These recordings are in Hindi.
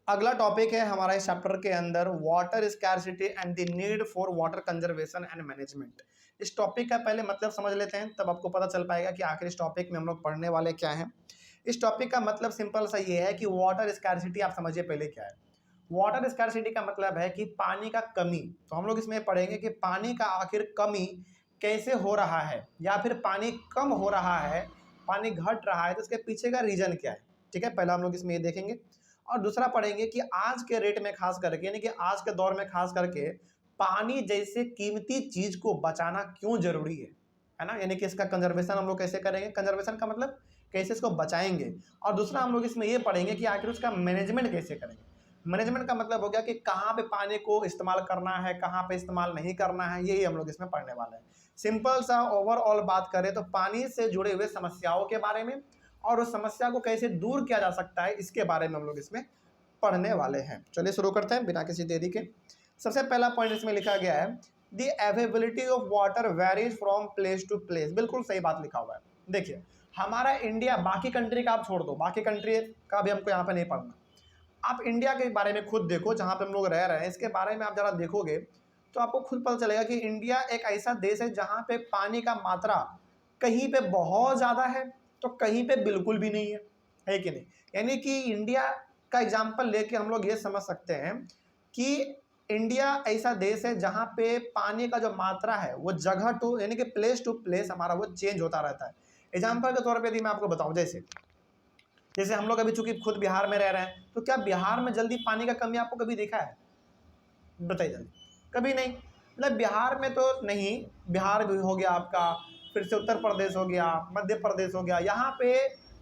अगला टॉपिक है हमारा इस चैप्टर के अंदर water scarcity and the need for water conservation and management. इस टॉपिक का पहले मतलब समझ लेते हैं, तब आपको पता चल पाएगा कि आखिर इस टॉपिक में हम लोग पढ़ने वाले क्या हैं। इस टॉपिक का मतलब सिंपल सा ये है कि वाटर स्कैरसिटी आप समझिए पहले क्या है। वाटर स्कैरसिटी का मतलब है कि पानी का कमी। तो हम लोग इसमें पढ़ेंगे कि पानी का आखिर कमी कैसे हो रहा है, या फिर पानी कम हो रहा है, पानी घट रहा है, तो उसके पीछे का रीजन क्या है। ठीक है, पहला हम लोग इसमें ये देखेंगे। और दूसरा पढ़ेंगे कि आज के रेट में खास करके, यानी कि आज के दौर में खास करके पानी जैसे कीमती चीज को बचाना क्यों जरूरी है ना। यानी कि इसका कंजर्वेशन हम लोग कैसे करेंगे, कंजर्वेशन का मतलब कैसे इसको बचाएंगे। और दूसरा हम लोग इसमें ये पढ़ेंगे कि आखिर उसका मैनेजमेंट कैसे करेंगे। मैनेजमेंट का मतलब हो गया कि कहाँ पे पानी को इस्तेमाल करना है, कहाँ पे इस्तेमाल नहीं करना है, यही हम लोग इसमें पढ़ने वाले हैं। सिंपल सा ओवरऑल बात करें तो पानी से जुड़े हुए समस्याओं के बारे में और उस समस्या को कैसे दूर किया जा सकता है, इसके बारे में हम लोग इसमें पढ़ने वाले हैं। चलिए शुरू करते हैं बिना किसी देरी के। सबसे पहला पॉइंट इसमें लिखा गया है, the availability of water varies from place to place. बिल्कुल सही बात लिखा हुआ है। देखिए हमारा इंडिया, बाकी कंट्री का आप छोड़ दो, बाकी कंट्री का भी हमको यहाँ पे नहीं पढ़ना। आप इंडिया के बारे में खुद देखो, जहाँ पे हम लोग रह रहे हैं, इसके बारे में आप जरा देखोगे तो आपको खुद पता चलेगा कि इंडिया एक ऐसा देश है जहाँ पे पानी का मात्रा कहीं पे बहुत ज़्यादा है तो कहीं पे बिल्कुल भी नहीं है कि नहीं। यानी कि इंडिया का एग्जाम्पल लेके हम लोग ये समझ सकते हैं कि इंडिया ऐसा देश है जहाँ पे पानी का जो मात्रा है वो जगह टू, यानी कि प्लेस टू प्लेस हमारा वो चेंज होता रहता है। एग्जाम्पल के तौर पे यदि मैं आपको बताऊँ, जैसे जैसे हम लोग अभी चूंकि खुद बिहार में रह रहे हैं, तो क्या बिहार में जल्दी पानी का कमी आपको कभी देखा है? बताइए जल्दी। कभी नहीं। मतलब बिहार में तो नहीं, बिहार भी हो गया आपका, फिर से उत्तर प्रदेश हो गया, मध्य प्रदेश हो गया, यहाँ पे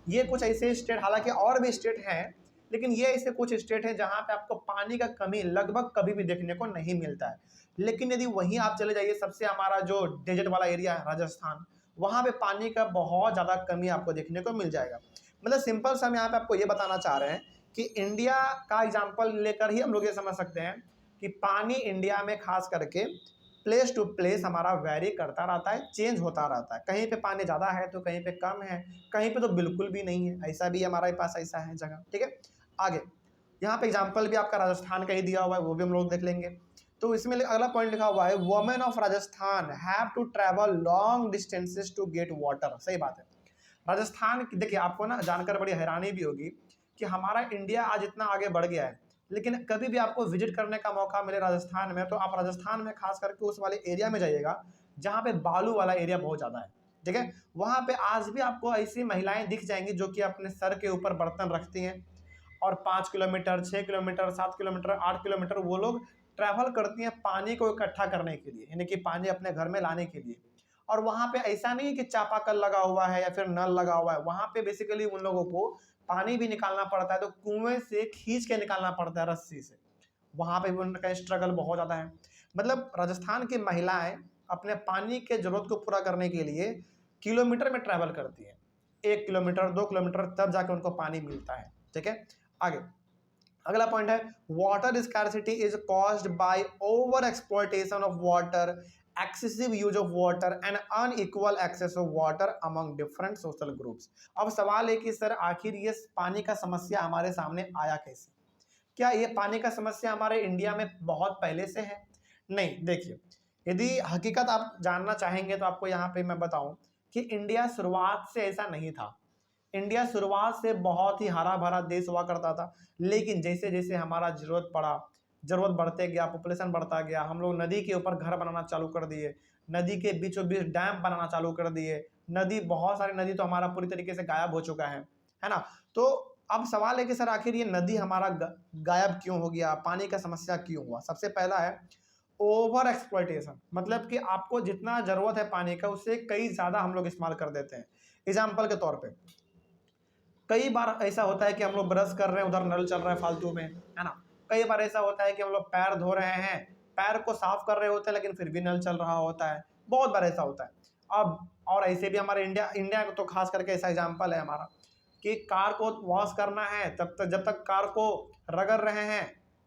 ये कुछ ऐसे स्टेट, हालांकि और भी स्टेट हैं, लेकिन ये ऐसे कुछ स्टेट हैं जहाँ पे आपको पानी का कमी लगभग कभी भी देखने को नहीं मिलता है। लेकिन यदि वहीं आप चले जाइए, सबसे हमारा जो डेजर्ट वाला एरिया है राजस्थान, वहाँ पे पानी का बहुत ज़्यादा कमी आपको देखने को मिल जाएगा। मतलब सिंपल सा हम यहाँ पे आपको ये बताना चाह रहे हैं कि इंडिया का एग्जाम्पल लेकर ही हम लोग ये समझ सकते हैं कि पानी इंडिया में खास करके प्लेस टू प्लेस हमारा वेरी करता रहता है, चेंज होता रहता है। कहीं पे पानी ज़्यादा है तो कहीं पे कम है, कहीं पे तो बिल्कुल भी नहीं है, ऐसा भी हमारे पास ऐसा है जगह। ठीक है, आगे यहाँ पे एग्जाम्पल भी आपका राजस्थान का ही दिया हुआ है, वो भी हम लोग देख लेंगे। तो इसमें अगला पॉइंट लिखा हुआ है, women of Rajasthan have to travel long distances to get water. सही बात है। राजस्थान, देखिए आपको ना जानकर बड़ी हैरानी भी होगी कि हमारा इंडिया आज इतना आगे बढ़ गया है, लेकिन कभी भी आपको विजिट करने का मौका मिले राजस्थान में, तो आप राजस्थान में खास करके उस वाले एरिया में जाइएगा जहाँ पे बालू वाला एरिया बहुत ज़्यादा है। ठीक है, वहाँ पे आज भी आपको ऐसी महिलाएं दिख जाएंगी जो कि अपने सर के ऊपर बर्तन रखती हैं और 5 किलोमीटर, 6 किलोमीटर, 7 किलोमीटर, 8 किलोमीटर वो लोग ट्रैवल करती हैं पानी को इकट्ठा करने के लिए, यानी कि पानी अपने घर में लाने के लिए। और वहाँ पे ऐसा नहीं है कि चापाकल लगा हुआ है या फिर नल लगा हुआ है, वहाँ पे बेसिकली उन लोगों को पानी भी निकालना पड़ता है, तो कुएं से खींच के निकालना पड़ता है रस्सी से। वहाँ पे भी उनका स्ट्रगल बहुत ज़्यादा है। मतलब राजस्थान की महिलाएं अपने पानी के जरूरत को पूरा करने के लिए किलोमीटर में ट्रैवल करती हैं, 1 किलोमीटर, 2 किलोमीटर, तब जाके उनको पानी मिलता है। ठीक है, आगे अगला पॉइंट है, water scarcity is caused by over exploitation of water, excessive use of water and unequal access of water among different social groups. अब सवाल है कि सर आखिर ये पानी का समस्या हमारे सामने आया कैसे? क्या ये पानी का समस्या हमारे इंडिया में बहुत पहले से है? नहीं। देखिए, यदि हकीकत आप जानना चाहेंगे तो आपको यहाँ पे मैं बताऊं कि इंडिया शुरुआत से ऐसा नहीं था। इंडिया शुरुआत से बहुत ही हरा भरा देश हुआ करता था, लेकिन जैसे जैसे हमारा जरूरत पड़ा, जरूरत बढ़ते गया, पॉपुलेशन बढ़ता गया, हम लोग नदी के ऊपर घर बनाना चालू कर दिए, नदी के बीचों बीच डैम बनाना चालू कर दिए। नदी, बहुत सारी नदी तो हमारा पूरी तरीके से गायब हो चुका है ना। तो अब सवाल है कि सर आखिर ये नदी हमारा गायब क्यों हो गया, पानी का समस्या क्यों हुआ? सबसे पहला है ओवर एक्सप्लॉयटेशन, मतलब कि आपको जितना जरूरत है पानी का उससे कई ज़्यादा हम लोग इस्तेमाल कर देते हैं। एग्जाम्पल के तौर पर कई बार ऐसा होता है कि हम लोग ब्रश कर रहे हैं, उधर नल चल रहा है फालतू में, है ना। कई बार ऐसा होता है कि हम लोग पैर धो रहे हैं, पैर को साफ कर रहे होते हैं, लेकिन फिर भी नल चल रहा होता है। बहुत बार ऐसा होता है। अब और ऐसे भी हमारे इंडिया का तो खास करके ऐसा एग्जाम्पल है हमारा कि कार को वॉश करना है, तब तक जब तक कार को रगड़ रहे हैं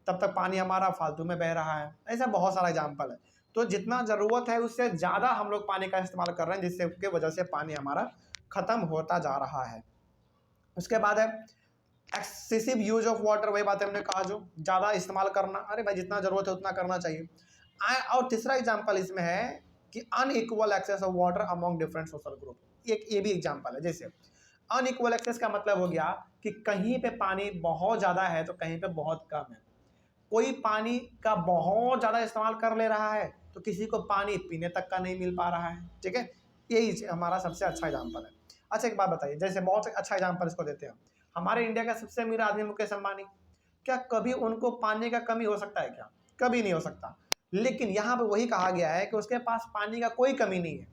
तब तक पानी हमारा फालतू में बह रहा है। ऐसा बहुत सारा एग्जाम्पल है। तो जितना ज़रूरत है उससे ज़्यादा हम लोग पानी का इस्तेमाल कर रहे हैं, जिससे वजह से पानी हमारा ख़त्म होता जा रहा है। उसके बाद है एक्सेसिव यूज ऑफ वाटर, वही बात हमने कहा, जो ज़्यादा इस्तेमाल करना, अरे भाई जितना ज़रूरत है उतना करना चाहिए। और तीसरा एग्जाम्पल इसमें है कि unequal access of water among different social group, ये भी एग्जाम्पल है। जैसे अनइक्वल एक्सेस का मतलब हो गया कि कहीं पे पानी बहुत ज़्यादा है तो कहीं पे बहुत कम है। कोई पानी का बहुत ज़्यादा इस्तेमाल कर ले रहा है तो किसी को पानी पीने तक का नहीं मिल पा रहा है। ठीक है, यही हमारा सबसे अच्छा एग्जाम्पल है। अच्छा एक बात बताइए, जैसे बहुत अच्छा एग्जाम्पल इसको देते हैं, हमारे इंडिया का सबसे अमीर आदमी मुकेश अंबानी, क्या कभी उनको पानी का कमी हो सकता है क्या? कभी नहीं हो सकता। लेकिन यहाँ पे वही कहा गया है कि उसके पास पानी का कोई कमी नहीं है,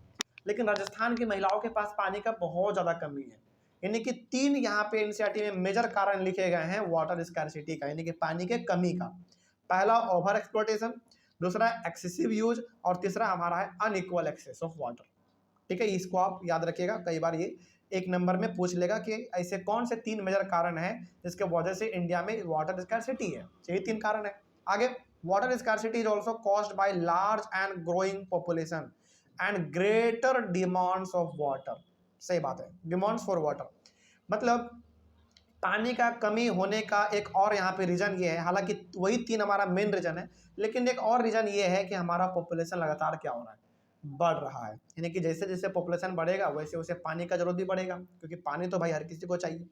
लेकिन राजस्थान की महिलाओं के पास पानी का बहुत ज़्यादा कमी है। यानी कि 3 यहाँ पे एनसीईआरटी में मेजर कारण लिखे गए हैं वाटर स्कैरसिटी का, यानी कि पानी के कमी का। पहला ओवर एक्सप्लोटेशन, दूसरा एक्सेसिव यूज, और तीसरा हमारा है अनइक्वल एक्सेस ऑफ वाटर। ठीक है, इसको आप याद रखिएगा, कई बार ये एक नंबर में पूछ लेगा कि ऐसे कौन से 3 मेजर कारण हैं जिसके वजह से इंडिया में वाटर स्कैरसिटी है। यही 3 कारण है। आगे, water scarcity is also caused by large and growing population and greater demands of water. सही बात है, डिमांड्स फॉर वाटर मतलब पानी का कमी होने का एक और यहाँ पे रीज़न ये है, हालांकि वही 3 हमारा मेन रीज़न है, लेकिन एक और रीज़न ये है कि हमारा पॉपुलेशन लगातार क्या हो रहा है, बढ़ रहा है। यानी कि जैसे जैसे पॉपुलेशन बढ़ेगा वैसे वैसे पानी का जरूरत भी बढ़ेगा, क्योंकि पानी तो भाई हर किसी को चाहिए।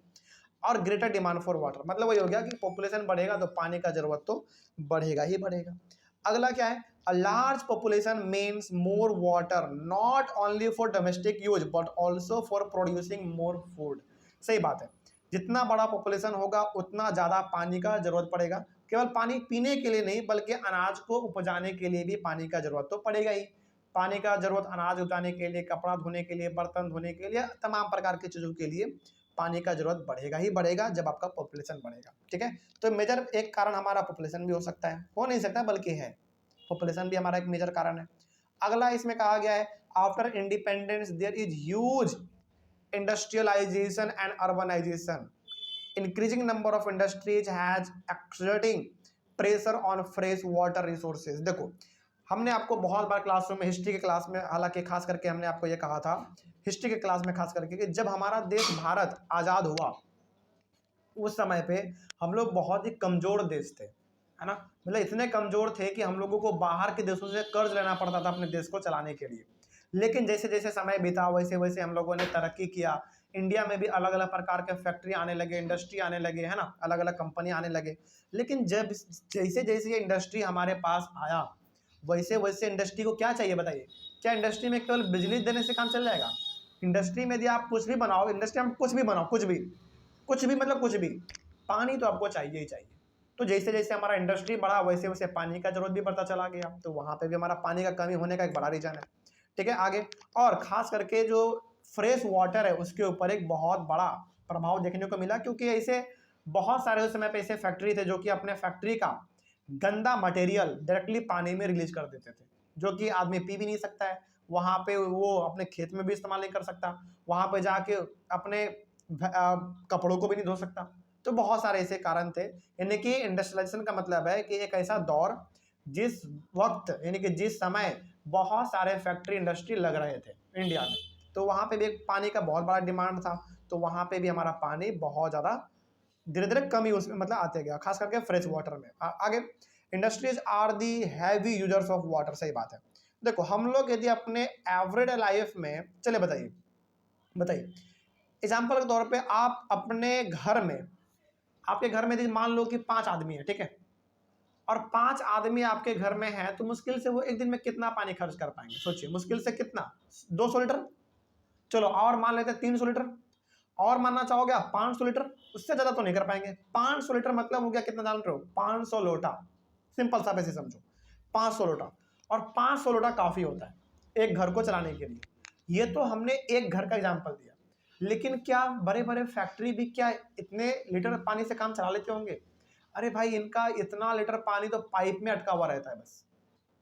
और ग्रेटर डिमांड फॉर वाटर मतलब वही हो गया कि पॉपुलेशन बढ़ेगा तो पानी का जरूरत तो बढ़ेगा ही बढ़ेगा। अगला क्या है, a large population means more water not only for domestic use but also for producing more food. सही बात है, जितना बड़ा पॉपुलेशन होगा उतना ज़्यादा पानी का जरूरत पड़ेगा। केवल पानी पीने के लिए नहीं बल्कि अनाज को उपजाने के लिए भी पानी का जरूरत तो पड़ेगा ही। पानी का जरूरत अनाज उगाने के लिए, कपड़ा धोने के लिए, बर्तन धोने के लिए, तमाम प्रकार की चीज़ों के लिए पानी का जरूरत बढ़ेगा ही बढ़ेगा जब आपका पॉपुलेशन बढ़ेगा। ठीक है, तो मेजर एक कारण हमारा पॉपुलेशन भी हो सकता है, हो नहीं सकता बल्कि है, पॉपुलेशन भी हमारा एक मेजर कारण है। अगला इसमें कहा गया है, after independence there is huge industrialization and urbanization. Increasing number of industries has exerting pressure on fresh water resources. देखो, हमने आपको बहुत बार क्लासरूम में, हिस्ट्री के क्लास में, हालांकि खास करके हमने आपको ये कहा था हिस्ट्री के क्लास में खास करके, कि जब हमारा देश भारत आज़ाद हुआ उस समय पे हम लोग बहुत ही कमज़ोर देश थे, है ना। मतलब इतने कमज़ोर थे कि हम लोगों को बाहर के देशों से कर्ज लेना पड़ता था अपने देश को चलाने के लिए। लेकिन जैसे जैसे समय बीता वैसे वैसे हम लोगों ने तरक्की किया, इंडिया में भी अलग अलग प्रकार के फैक्ट्री आने लगे, इंडस्ट्री आने लगे, है ना, अलग अलग कंपनी आने लगे। लेकिन जब जैसे जैसे ये इंडस्ट्री हमारे पास आया वैसे वैसे इंडस्ट्री को क्या चाहिए बताइए, क्या इंडस्ट्री में केवल बिजली देने से काम चल जाएगा? इंडस्ट्री में यदि आप कुछ भी बनाओ, इंडस्ट्री में कुछ भी बनाओ, कुछ भी मतलब कुछ भी, पानी तो आपको चाहिए ही चाहिए। तो जैसे जैसे हमारा इंडस्ट्री बढ़ा वैसे वैसे पानी का जरूरत भी बढ़ता चला गया, तो वहाँ पे भी हमारा पानी का कमी होने का एक बड़ा रीजन है। ठीक है, आगे, और खास करके जो फ्रेश वाटर है उसके ऊपर एक बहुत बड़ा प्रभाव देखने को मिला, क्योंकि ऐसे बहुत सारे उस समय पे ऐसे फैक्ट्री थे जो कि अपने फैक्ट्री का गंदा मटेरियल डायरेक्टली पानी में रिलीज कर देते थे, जो कि आदमी पी भी नहीं सकता है, वहाँ पे वो अपने खेत में भी इस्तेमाल नहीं कर सकता, वहाँ पे जाके अपने कपड़ों को भी नहीं धो सकता। तो बहुत सारे ऐसे कारण थे। यानी कि इंडस्ट्रियलाइजेशन का मतलब है कि एक ऐसा दौर जिस वक्त, यानी कि जिस समय बहुत सारे फैक्ट्री इंडस्ट्री लग रहे थे इंडिया में, तो वहाँ पे भी एक पानी का बहुत बड़ा डिमांड था, तो वहाँ पे भी हमारा पानी बहुत ज़्यादा धीरे धीरे कम यूज मतलब आते गया, खास करके फ्रेश वाटर में। आगे, industries are the heavy users of water. सही बात है, देखो हम लोग यदि अपने एवरेड लाइफ में, चले बताइए बताइए एग्जाम्पल के तौर पे, आप अपने घर में, आपके घर में यदि मान लो कि 5 आदमी है, ठीक है, और 5 आदमी आपके घर में हैं, तो मुश्किल से वो एक दिन में कितना पानी खर्च कर पाएंगे? सोचिए, मुश्किल से कितना, 200 लीटर, चलो और मान लेते हैं 300 लीटर, और मानना चाहोगे आप 500 लीटर, उससे ज़्यादा तो नहीं कर पाएंगे। 500 लीटर मतलब हो गया कितना, जान रहे हो? 500 लोटा, सिंपल सा पैसे समझो, 500 लोटा, और 500 लोटा काफ़ी होता है एक घर को चलाने के लिए। ये तो हमने एक घर का एग्जाम्पल दिया, लेकिन क्या बड़े बड़े फैक्ट्री भी क्या इतने लीटर पानी से काम चला लेते होंगे? अरे भाई, इनका इतना लीटर पानी तो पाइप में अटका हुआ रहता है बस,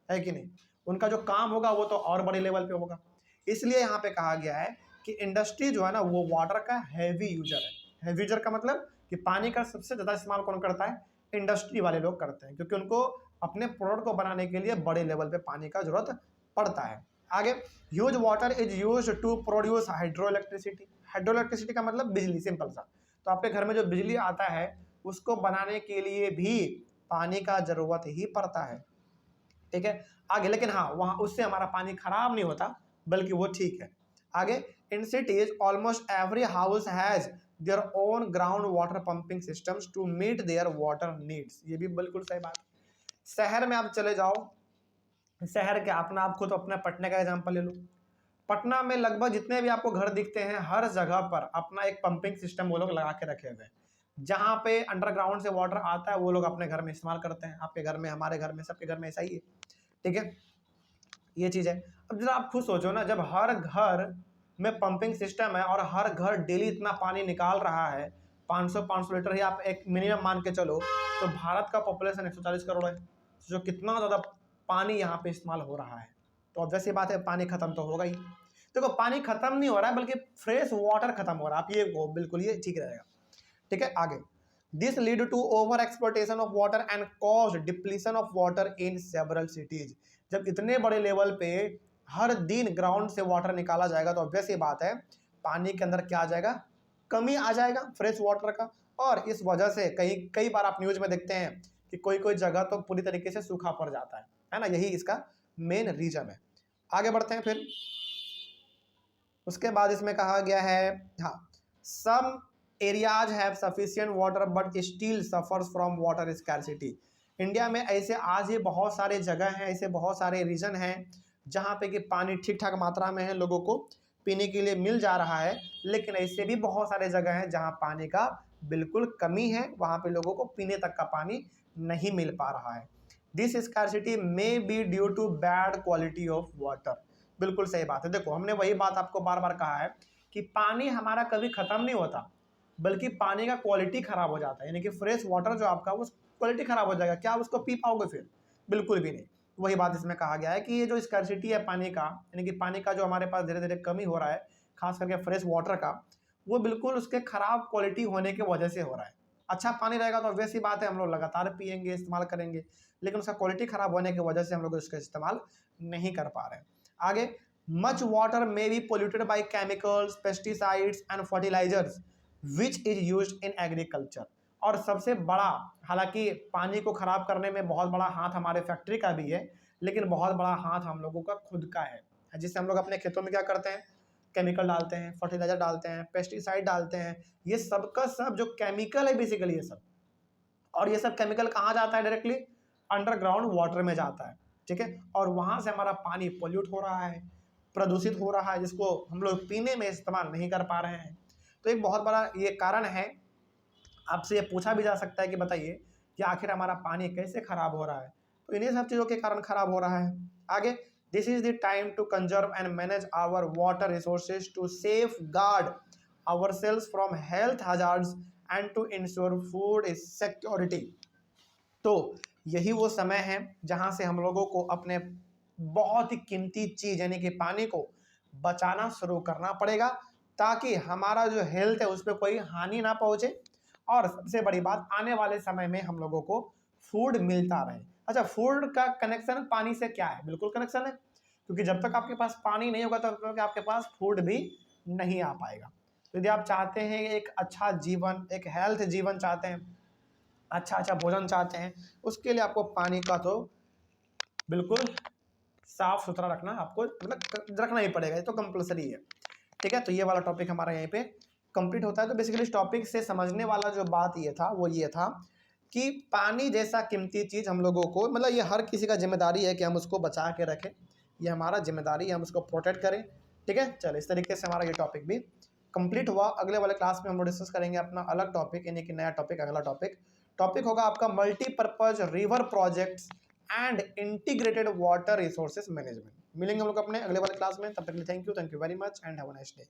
है कि नहीं? उनका जो काम होगा वो तो और बड़े लेवल पे होगा। इसलिए यहाँ पे कहा गया है कि इंडस्ट्री जो है ना वो वाटर का हैवी यूजर है। हैवी यूजर का मतलब कि पानी का सबसे ज़्यादा इस्तेमाल कौन करता है? इंडस्ट्री वाले लोग करते हैं, क्योंकि उनको अपने प्रोडक्ट को बनाने के लिए बड़े लेवल पे पानी का जरूरत पड़ता है। आगे, huge water is use to produce hydro electricity. Hydro electricity का मतलब बिजली, सिंपल सा। तो आपके घर में जो बिजली आता है उसको बनाने के लिए भी पानी का जरूरत ही पड़ता है, ठीक है। आगे, लेकिन हाँ वहाँ उससे हमारा पानी खराब नहीं होता, बल्कि वो ठीक है। आगे, in cities almost every house has their own ground water pumping systems to meet their water needs. ये भी बिल्कुल सही बात है। शहर में आप चले जाओ, शहर के अपना आप खुद अपने पटना का एग्जांपल ले लो। पटना में लगभग जितने भी आपको घर दिखते हैं हर जगह पर अपना एक पंपिंग सिस्टम वो लोग लगा के रखे हुए हैं। जहाँ पे अंडरग्राउंड से वाटर आता है वो लोग अपने घर में इस्तेमाल करते हैं। आपके घर में, हमारे घर में, सबके घर में ऐसा ही है, ठीक है। ये चीज है। अब जरा आप खुद सोचो ना, जब हर घर में पंपिंग सिस्टम है और हर घर डेली इतना पानी निकाल रहा है, 500 लीटर ही आप एक मिनिमम मान के चलो, तो भारत का पॉपुलेशन 140 करोड़ है, जो कितना ज्यादा पानी यहाँ पे इस्तेमाल हो रहा है। तो ऑब्वियस सी बात है पानी खत्म तो होगा ही। देखो पानी खत्म नहीं हो रहा है, बल्कि फ्रेश वाटर खत्म हो रहा है। आप ये बिल्कुल ये ठीक रहेगा, ठीक है। आगे, this lead to over exploitation of water and cause depletion of water in several cities. जब इतने बड़े लेवल पे हर दिन ग्राउंड से वाटर निकाला जाएगा तो ऑब्वियस ये बात है पानी के अंदर क्या आ जाएगा, कमी आ जाएगा फ्रेश वाटर का। और इस वजह से कई बार आप न्यूज में देखते हैं कि कोई जगह तो पूरी तरीके से सूखा पड़ जाता है ना। यही इसका मेन रीजन है। आगे बढ़ते हैं फिर। उसके बाद इसमें कहा गया है, हाँ, some areas have sufficient water but still suffers from water scarcity. India में ऐसे आज ये बहुत सारे जगह हैं, ऐसे बहुत सारे रीजन हैं जहाँ पे कि पानी ठीक ठाक मात्रा में है, लोगों को पीने के लिए मिल जा रहा है, लेकिन ऐसे भी बहुत सारे जगह हैं जहाँ पानी का बिल्कुल कमी है, वहाँ पे लोगों को पीने तक का पानी नहीं मिल पा रहा है। This scarcity may be due to bad quality of water. बिल्कुल सही बात है। देखो हमने वही बात आपको बार बार कहा है कि पानी हमारा कभी खत्म नहीं होता, बल्कि पानी का क्वालिटी खराब हो जाता है। यानी कि फ्रेश वाटर जो आपका वो क्वालिटी खराब हो जाएगा, क्या आप उसको पी पाओगे फिर? बिल्कुल भी नहीं। वही बात इसमें कहा गया है कि ये जो स्कैरसिटी है पानी का, यानी कि पानी का जो हमारे पास धीरे धीरे कमी हो रहा है, खास करके फ्रेश वाटर का, वो बिल्कुल उसके खराब क्वालिटी होने की वजह से हो रहा है। अच्छा पानी रहेगा तो ऑब्वियस ही बात है हम लोग लगातार पियेंगे, इस्तेमाल करेंगे, लेकिन उसका क्वालिटी खराब होने की वजह से हम लोग उसका इस्तेमाल नहीं कर पा रहे हैं। आगे, much water may be polluted by chemicals, pesticides and fertilizers which is used in agriculture. और सबसे बड़ा, हालांकि पानी को खराब करने में बहुत बड़ा हाथ हमारे फैक्ट्री का भी है, लेकिन बहुत बड़ा हाथ हम लोगों का खुद का है, जिससे हम लोग अपने खेतों में क्या करते हैं, केमिकल डालते हैं, फर्टिलाइजर डालते हैं, पेस्टिसाइड डालते हैं। ये सब का सब जो केमिकल है बेसिकली ये सब, और ये सब केमिकल कहाँ जाता है, डायरेक्टली अंडरग्राउंड वाटर में जाता है, ठीक है। और वहां से हमारा पानी पोल्यूट हो रहा है, प्रदूषित हो रहा है, जिसको हम लोग पीने में इस्तेमाल नहीं कर पा रहे हैं। तो एक बहुत बड़ा ये कारण है। आपसे ये पूछा भी जा सकता है कि बताइए कि आखिर हमारा पानी कैसे खराब हो रहा है, तो इन्हीं सब चीज़ों के कारण खराब हो रहा है। आगे, this is the time to conserve and manage our water resources to safeguard ourselves from health hazards and to ensure food security. तो यही वो समय है जहाँ से हम लोगों को अपने बहुत ही कीमती चीज़ यानी कि पानी को बचाना शुरू करना पड़ेगा, ताकि हमारा जो हेल्थ है उस पर कोई हानि ना पहुँचे, और सबसे बड़ी बात आने वाले समय में हम लोगों को फूड मिलता रहे। अच्छा, फूड का कनेक्शन पानी से क्या है? बिल्कुल कनेक्शन है, क्योंकि जब तक आपके पास पानी नहीं होगा तब तक आपके पास फूड भी नहीं आ पाएगा। तो यदि आप चाहते हैं एक अच्छा जीवन, एक हेल्थ जीवन चाहते हैं, अच्छा भोजन चाहते हैं, उसके लिए आपको पानी का तो बिल्कुल साफ सुथरा रखना, आपको मतलब रखना ही पड़ेगा, ये तो कंपलसरी है, ठीक है। तो ये वाला टॉपिक हमारा यहीं पे कंप्लीट होता है। तो बेसिकली इस टॉपिक से समझने वाला जो बात ये था वो ये था कि पानी जैसा कीमती चीज़ हम लोगों को, मतलब ये हर किसी का जिम्मेदारी है कि हम उसको बचा के रखें, ये हमारा जिम्मेदारी है, हम उसको प्रोटेक्ट करें, ठीक है। चलो इस तरीके से हमारा ये टॉपिक भी कंप्लीट हुआ। अगले वाले क्लास में हम लोग डिस्कस करेंगे अपना अलग टॉपिक, यानी कि नया टॉपिक, अगला टॉपिक होगा आपका multipurpose river projects and integrated water resources management. मिलेंगे हम लोग अपने अगले वाले क्लास में, तब तक के लिए thank you very much and have a nice day.